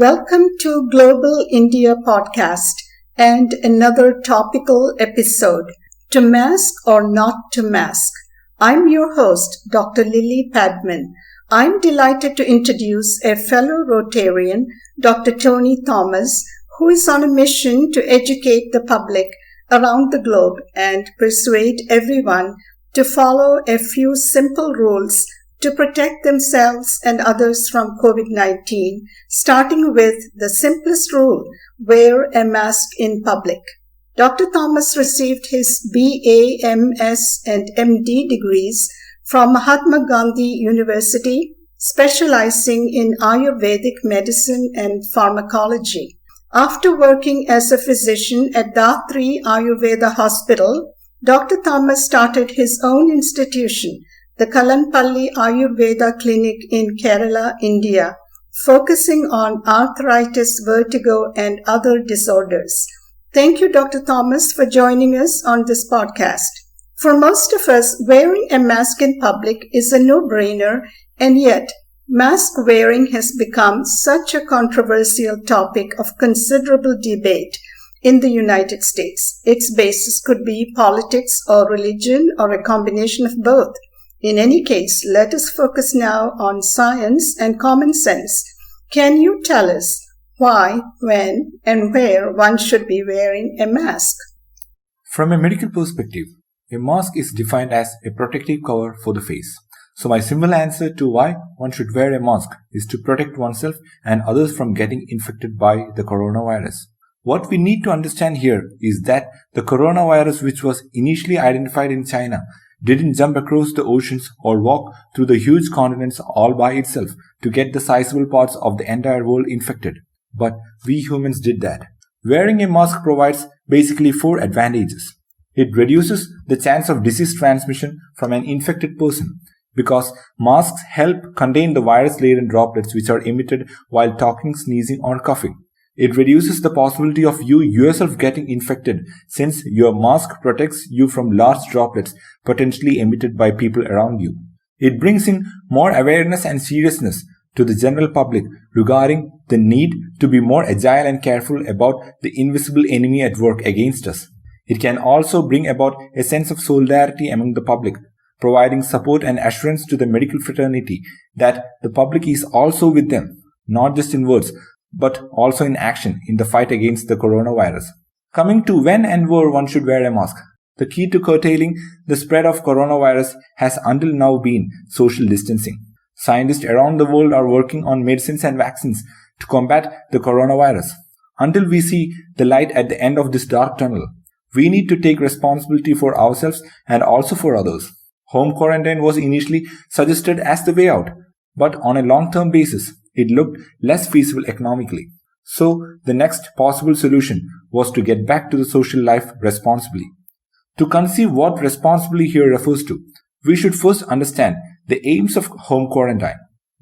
Welcome to Global India Podcast and another topical episode, To Mask or Not to Mask. I'm your host, Dr. Lily Padman. I'm delighted to introduce a fellow Rotarian, Dr. Tony Thomas, who is on a mission to educate the public around the globe and persuade everyone to follow a few simple rules to protect themselves and others from COVID-19, starting with the simplest rule, wear a mask in public. Dr. Thomas received his BA, MS, and MD degrees from Mahatma Gandhi University, specializing in Ayurvedic medicine and pharmacology. After working as a physician at Datri Ayurveda Hospital, Dr. Thomas started his own institution, the Kalanpalli Ayurveda Clinic in Kerala, India, focusing on arthritis, vertigo, and other disorders. Thank you, Dr. Thomas, for joining us on this podcast. For most of us, wearing a mask in public is a no-brainer, and yet mask wearing has become such a controversial topic of considerable debate in the United States. Its basis could be politics or religion or a combination of both. In any case, let us focus now on science and common sense. Can you tell us why, when, and where one should be wearing a mask? From a medical perspective, a mask is defined as a protective cover for the face. So my simple answer to why one should wear a mask is to protect oneself and others from getting infected by the coronavirus. What we need to understand here is that the coronavirus, which was initially identified in China, didn't jump across the oceans or walk through the huge continents all by itself to get the sizable parts of the entire world infected. But we humans did that. Wearing a mask provides basically 4 advantages. It reduces the chance of disease transmission from an infected person because masks help contain the virus-laden droplets which are emitted while talking, sneezing, or coughing. It reduces the possibility of you yourself getting infected since your mask protects you from large droplets potentially emitted by people around you. It brings in more awareness and seriousness to the general public regarding the need to be more agile and careful about the invisible enemy at work against us. It can also bring about a sense of solidarity among the public, providing support and assurance to the medical fraternity that the public is also with them, not just in words, but also in action in the fight against the coronavirus. Coming to when and where one should wear a mask, the key to curtailing the spread of coronavirus has until now been social distancing. Scientists around the world are working on medicines and vaccines to combat the coronavirus. Until we see the light at the end of this dark tunnel, we need to take responsibility for ourselves and also for others. Home quarantine was initially suggested as the way out, but on a long-term basis, it looked less feasible economically. So, the next possible solution was to get back to the social life responsibly. To conceive what responsibly here refers to, we should first understand the aims of home quarantine.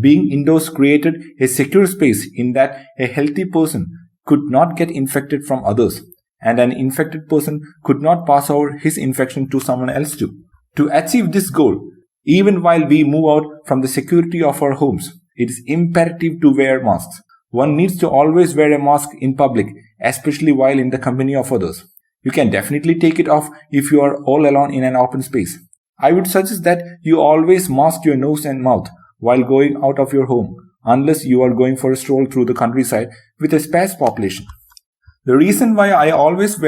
Being indoors created a secure space in that a healthy person could not get infected from others, and an infected person could not pass over his infection to someone else too. To achieve this goal, even while we move out from the security of our homes, it is imperative to wear masks. One needs to always wear a mask in public, especially while in the company of others. You can definitely take it off if you are all alone in an open space. I would suggest that you always mask your nose and mouth while going out of your home, unless you are going for a stroll through the countryside with a sparse population. The reason why I always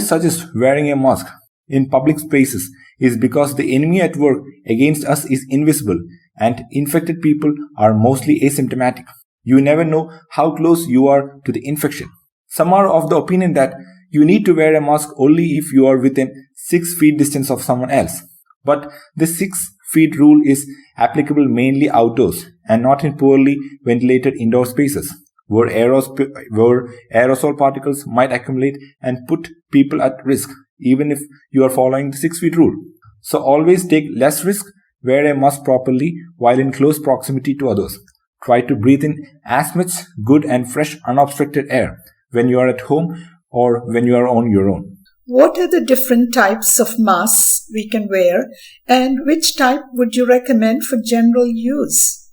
suggest wearing a mask in public spaces is because the enemy at work against us is invisible and infected people are mostly asymptomatic. You never know how close you are to the infection. Some are of the opinion that you need to wear a mask only if you are within 6 feet distance of someone else. But the 6 feet rule is applicable mainly outdoors and not in poorly ventilated indoor spaces where aerosol particles might accumulate and put people at risk even if you are following the 6 feet rule. So always take less risk, wear a mask properly while in close proximity to others. Try to breathe in as much good and fresh unobstructed air when you are at home or when you are on your own. What are the different types of masks we can wear, and which type would you recommend for general use?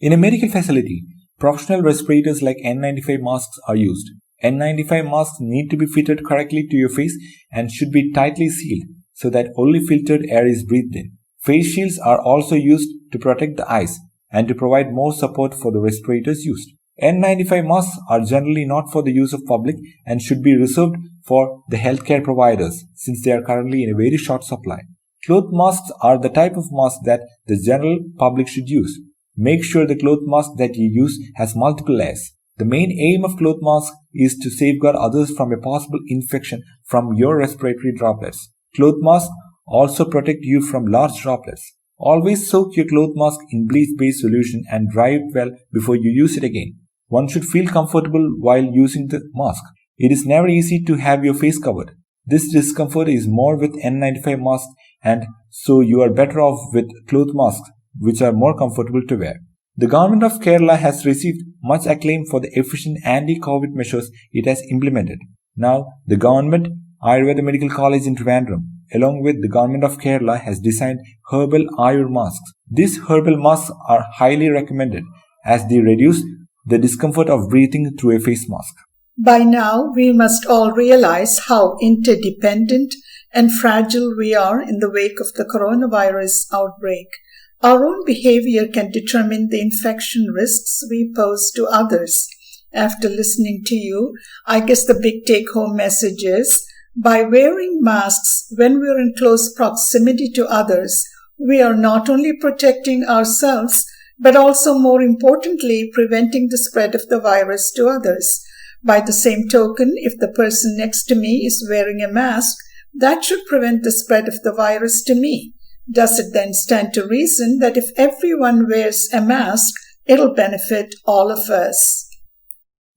In a medical facility, Professional respirators like N95 masks are used. N95 masks need to be fitted correctly to your face and should be tightly sealed so that only filtered air is breathed in. Face shields are also used to protect the eyes and to provide more support for the respirators used. N95 masks are generally not for the use of public and should be reserved for the healthcare providers since they are currently in a very short supply. Cloth masks are the type of mask that the general public should use. Make sure the cloth mask that you use has multiple layers. The main aim of cloth masks is to safeguard others from a possible infection from your respiratory droplets. Cloth masks also protect you from large droplets. Always soak your cloth mask in bleach-based solution and dry it well before you use it again. One should feel comfortable while using the mask. It is never easy to have your face covered. This discomfort is more with N95 masks, and so you are better off with cloth masks, which are more comfortable to wear. The government of Kerala has received much acclaim for the efficient anti-COVID measures it has implemented. Now, the government, Ayurveda Medical College in Trivandrum, along with the government of Kerala, has designed herbal Ayur masks. These herbal masks are highly recommended as they reduce the discomfort of breathing through a face mask. By now, we must all realize how interdependent and fragile we are in the wake of the coronavirus outbreak. Our own behavior can determine the infection risks we pose to others. After listening to you, I guess the big take-home message is, by wearing masks when we are in close proximity to others, we are not only protecting ourselves, but also more importantly, preventing the spread of the virus to others. By the same token, if the person next to me is wearing a mask, that should prevent the spread of the virus to me. Does it then stand to reason that if everyone wears a mask, it'll benefit all of us?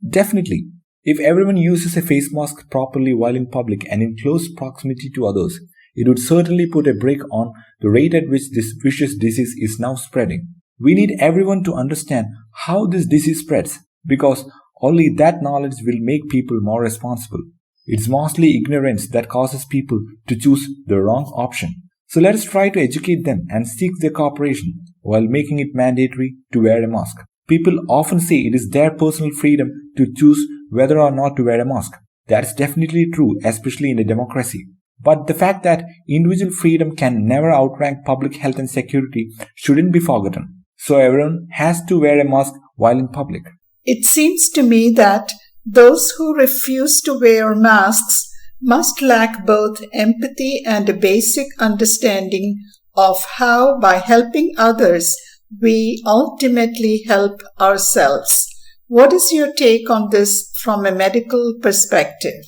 Definitely. If everyone uses a face mask properly while in public and in close proximity to others, it would certainly put a brake on the rate at which this vicious disease is now spreading. We need everyone to understand how this disease spreads, because only that knowledge will make people more responsible. It's mostly ignorance that causes people to choose the wrong option. So let us try to educate them and seek their cooperation while making it mandatory to wear a mask. People often say it is their personal freedom to choose whether or not to wear a mask. That's definitely true, especially in a democracy. But the fact that individual freedom can never outrank public health and security shouldn't be forgotten. So everyone has to wear a mask while in public. It seems to me that those who refuse to wear masks must lack both empathy and a basic understanding of how, by helping others, we ultimately help ourselves. What is your take on this from a medical perspective?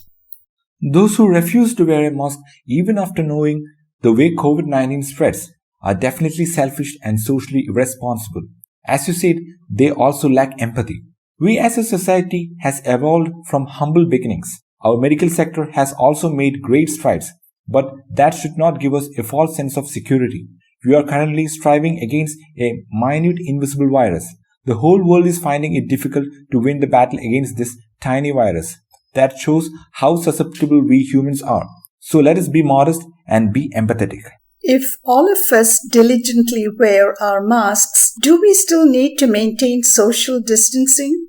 Those who refuse to wear a mask even after knowing the way COVID-19 spreads are definitely selfish and socially irresponsible. As you said, they also lack empathy. We as a society has evolved from humble beginnings. Our medical sector has also made great strides, but that should not give us a false sense of security. We are currently striving against a minute invisible virus. The whole world is finding it difficult to win the battle against this tiny virus. That shows how susceptible we humans are. So let us be modest and be empathetic. If all of us diligently wear our masks, do we still need to maintain social distancing?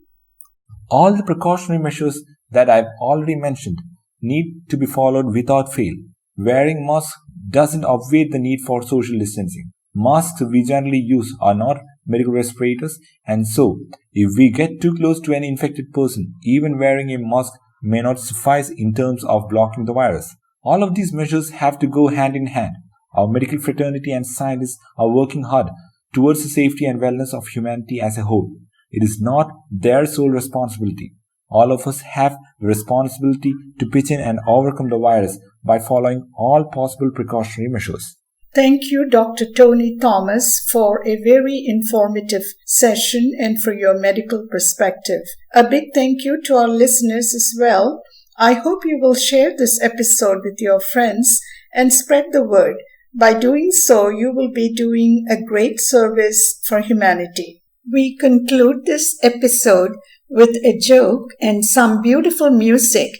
All the precautionary measures that I've already mentioned need to be followed without fail. Wearing masks doesn't obviate the need for social distancing. Masks we generally use are not medical respirators, and so if we get too close to an infected person, even wearing a mask may not suffice in terms of blocking the virus. All of these measures have to go hand in hand. Our medical fraternity and scientists are working hard towards the safety and wellness of humanity as a whole. It is not their sole responsibility. All of us have the responsibility to pitch in and overcome the virus by following all possible precautionary measures. Thank you, Dr. Tony Thomas, for a very informative session and for your medical perspective. A big thank you to our listeners as well. I hope you will share this episode with your friends and spread the word. By doing so, you will be doing a great service for humanity. We conclude this episode with a joke and some beautiful music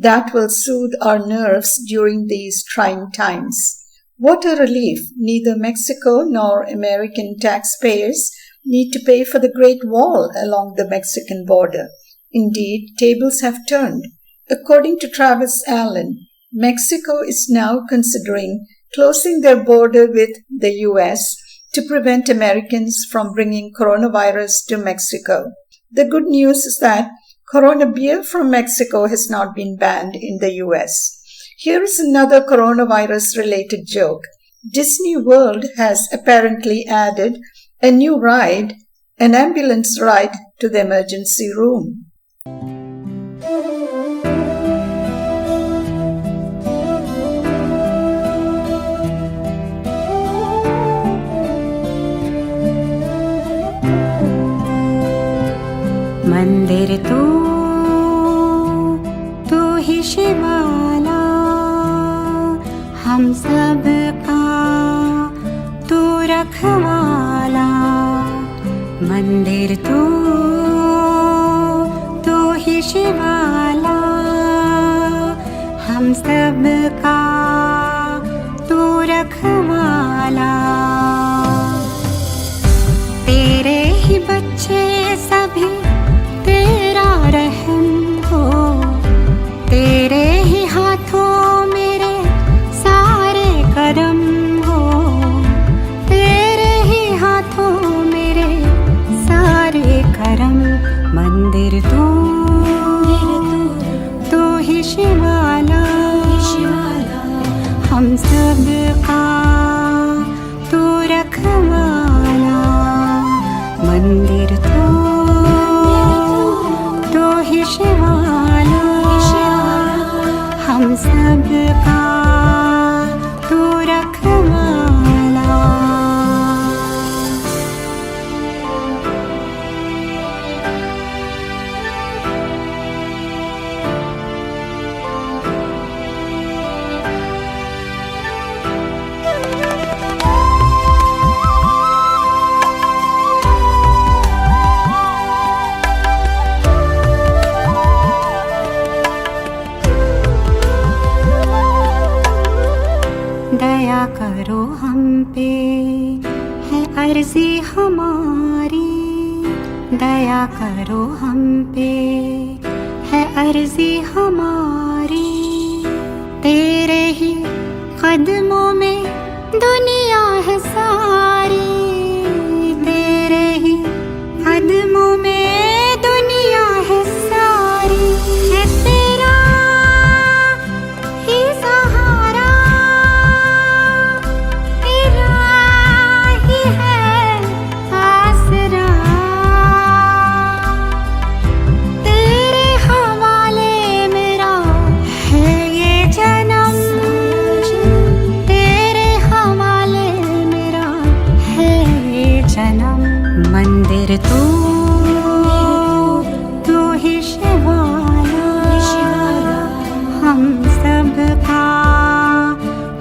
that will soothe our nerves during these trying times. What a relief! Neither Mexico nor American taxpayers need to pay for the Great Wall along the Mexican border. Indeed, tables have turned. According to Travis Allen, Mexico is now considering closing their border with the US to prevent Americans from bringing coronavirus to Mexico. The good news is that Corona beer from Mexico has not been banned in the US. Here is another coronavirus-related joke. Disney World has apparently added a new ride, an ambulance ride, to the emergency room. मंदिर तू ही शिवाला, हम सब का तू रखवाला। मंदिर तू ही शिवाला, हम सब का तू रखवाला। तेरे ही बच्चे सभी तेरा रहम हो, तेरे ही हाथों मेरे सारे करम हो, तेरे ही हाथों मेरे सारे करम। मंदिर तू ही शिवाला, हम सब का तू रखवाला। मंदिर तू ही शिवाला, हम सब का तू रखवाला। दया करो हम पे है अर्जी हमारी, दया करो हम पे है अर्जी हमारी। तेरे ही कदमों में दुनिया है सारी, तेरे ही कदमों में दुनिया है सारी। है तेरा ही सहारा, तेरा ही है आसरा। तेरे हवाले मेरा है ये जन्म, तेरे हवाले मेरा है ये जन्म। मंदिर तू ही शिवाला, हम सब का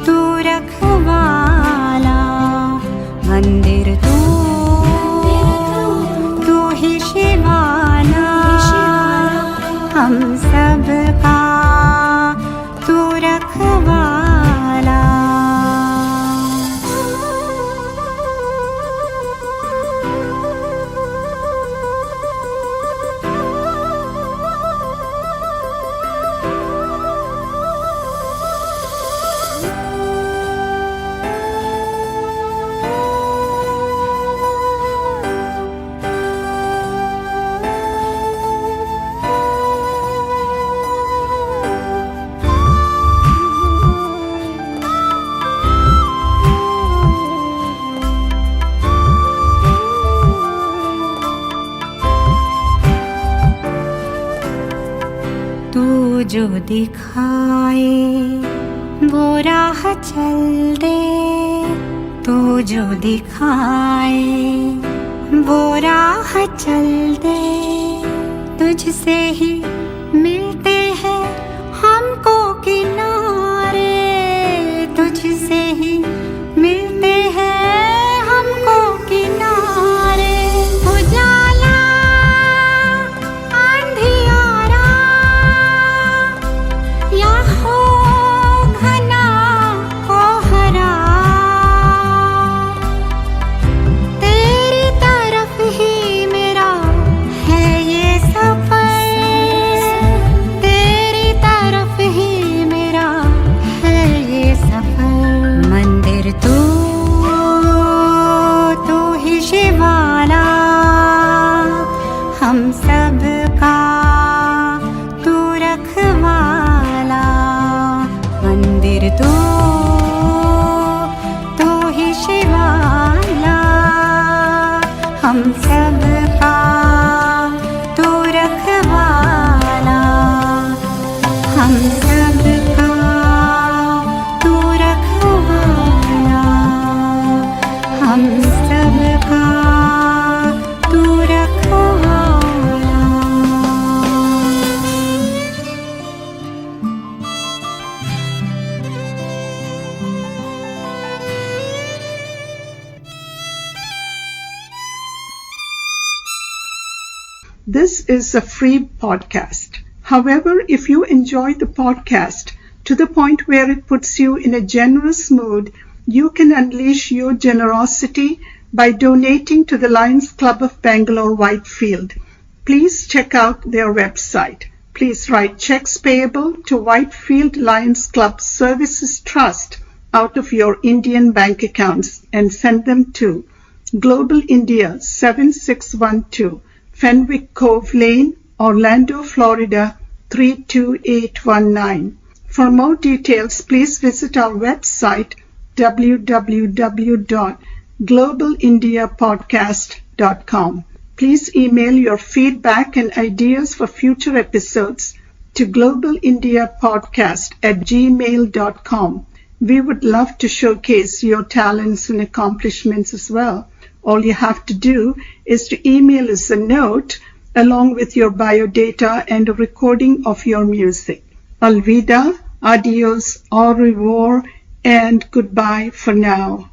तू रखवाला। मंदिर तू ही शिवाला, हम सब का तू रखवाला। तू जो दिखाए वो राह चल दे, तू जो दिखाए वो राह चल दे। तुझसे ही मिलते हैं हमको किनारे, तुझसे ही मिलते हैं हमको किनारे। उजाला अंधियारा या हो घना कोहरा, तेरी तरफ सबका तू रखवाला, हम सबका तू रखवाला, हम सबका तू रखवाला। This is a free podcast. However, if you enjoy the podcast to the point where it puts you in a generous mood, you can unleash your generosity by donating to the Lions Club of Bangalore Whitefield. Please check out their website. Please write checks payable to Whitefield Lions Club Services Trust out of your Indian bank accounts and send them to Global India 7612 Fenwick Cove Lane, Orlando, Florida 32819. For more details, please visit our website www.globalindiapodcast.com. Please email your feedback and ideas for future episodes to globalindiapodcast@gmail.com. We would love to showcase your talents and accomplishments as well. All you have to do is to email us a note along with your biodata and a recording of your music. Alvida, adios, au revoir, and goodbye for now.